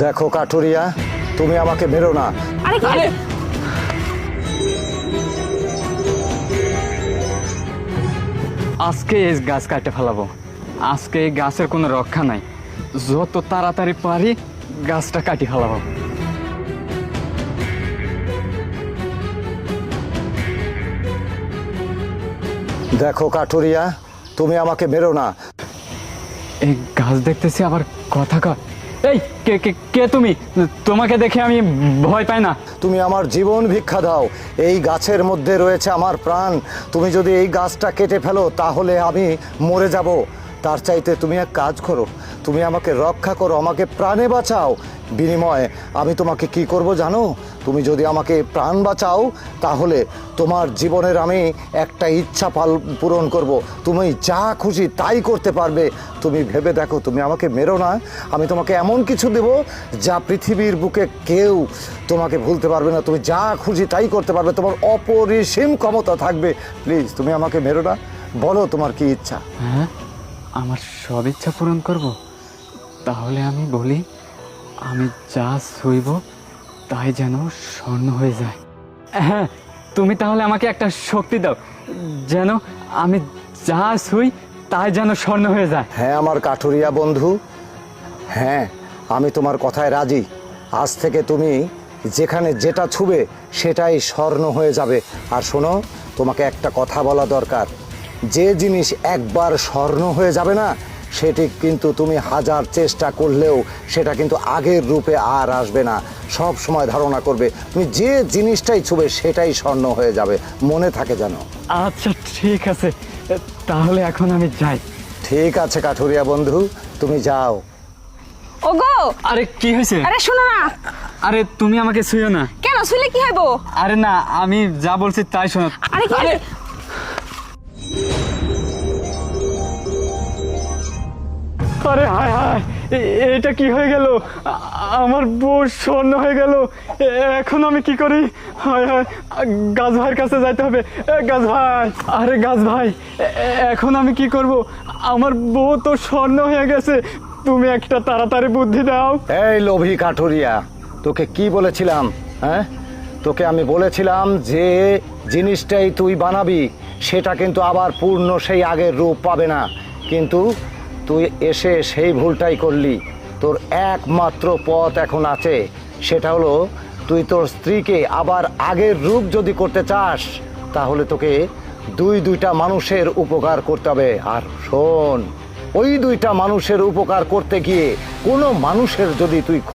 দেখো কাঠুরিয়া, তুমি আমাকে মেরো না। আরে কি আরে আজকে এই গাছ কাটে ফেলাবো। আজকে এই গাছের কোনো রক্ষা নাই। যত তাড়াতাড়ি পারি গাছটা কাটি ফেলাবো। দেখো কাঠুরিয়া, তুমি আমাকে মেরো না। এই গাছ দেখতেছি আবার কথা কয়। এই কে কে কে তুমি? তোমাকে দেখে আমি ভয় পাই না। তুমি আমার জীবন ভিক্ষা দাও। এই গাছের মধ্যে রয়েছে আমার প্রাণ। তুমি যদি এই গাছটা কেটে ফেলো তাহলে আমি মরে যাব। তার চাইতে তুমি এক কাজ করো, তুমি আমাকে রক্ষা করো, আমাকে প্রাণে বাঁচাও। বিনিময়ে আমি তোমাকে কি করব জানো? তুমি যদি আমাকে প্রাণ বাঁচাও তাহলে তোমার জীবনের আমি একটা ইচ্ছা পূরণ করব। তুমি যা খুশি তাই করতে পারবে। তুমি ভেবে দেখো, তুমি আমাকে মেরো না। আমি তোমাকে এমন কিছু দেব যা পৃথিবীর বুকে কেউ তোমাকে ভুলতে পারবে না। তুমি যা খুশি তাই করতে পারবে, তোমার অপরিসীম ক্ষমতা থাকবে। প্লিজ তুমি আমাকে মেরো না। বলো তোমার কি ইচ্ছা। হ্যাঁ, আমার সব ইচ্ছা পূরণ করব। তাহলে আমি বলি, আমি যা ছুঁইব তাই যেন স্বর্ণ হয়ে যায়। হ্যাঁ, তুমি তাহলে আমাকে একটা শক্তি দাও, যেন আমি যা ছুঁই তাই যেন স্বর্ণ হয়ে যায়। হ্যাঁ আমার কাঠুরিয়া বন্ধু, হ্যাঁ আমি তোমার কথায় রাজি। আজ থেকে তুমি যেখানে যেটা ছুবে সেটাই স্বর্ণ হয়ে যাবে। আর শোনো, তোমাকে একটা কথা বলা দরকার। যে জিনিস একবার স্বর্ণ হয়ে যাবে না, সেটি কিন্তু তুমি হাজার চেষ্টা করলেও সেটা কিন্তু আগের রূপে আর আসবে না। সব সময় ধারণা করবে, তুমি যে জিনিসটাই ছুবে সেটাই স্বর্ণ হয়ে যাবে। মনে থাকে যেন। আচ্ছা ঠিক আছে, তাহলে এখন আমি যাই। ঠিক আছে কাঠুরিয়া বন্ধু, তুমি যাও। ওগো, আরে কি হয়েছে? আরে শোনো না। আরে তুমি আমাকে ছুঁয়ো না। কেন শুলে কি হইব? আরে না, আমি যা বলছি তাই শোনো। আরে কি হয়েছে? আরে হায় হায়, এটা কি হয়ে গেল? আমার বউ স্বর্ণ হয়ে গেল। এখন আমি কি করি? হায় হায়, গাছ ভাইয়ের কাছে যাইতে হবে। গাছ ভাই, আরে গাছ ভাই, এখন আমি কি করব? আমার বউ তো স্বর্ণ হয়ে গেছে। তুমি একটা তাড়াতাড়ি বুদ্ধি দাও। এই লোভী কাঠুরিয়া, তোকে কি বলেছিলাম? হ্যাঁ, তোকে আমি বলেছিলাম যে জিনিসটাই তুই বানাবি সেটা কিন্তু আবার পূর্ণ সেই আগের রূপ পাবে না। কিন্তু তুই এসে সেই ভুলটাই করলি। তোর একমাত্র পথ এখন আছে, সেটা হলো তুই তোর স্ত্রীকে আবার আগের রূপ যদি করতে চাস তাহলে তোকে দুইটা মানুষের উপকার করতে হবে। আর শোন, ওই দুইটা মানুষের উপকার করতে গিয়ে কোনো মানুষের যদি তুই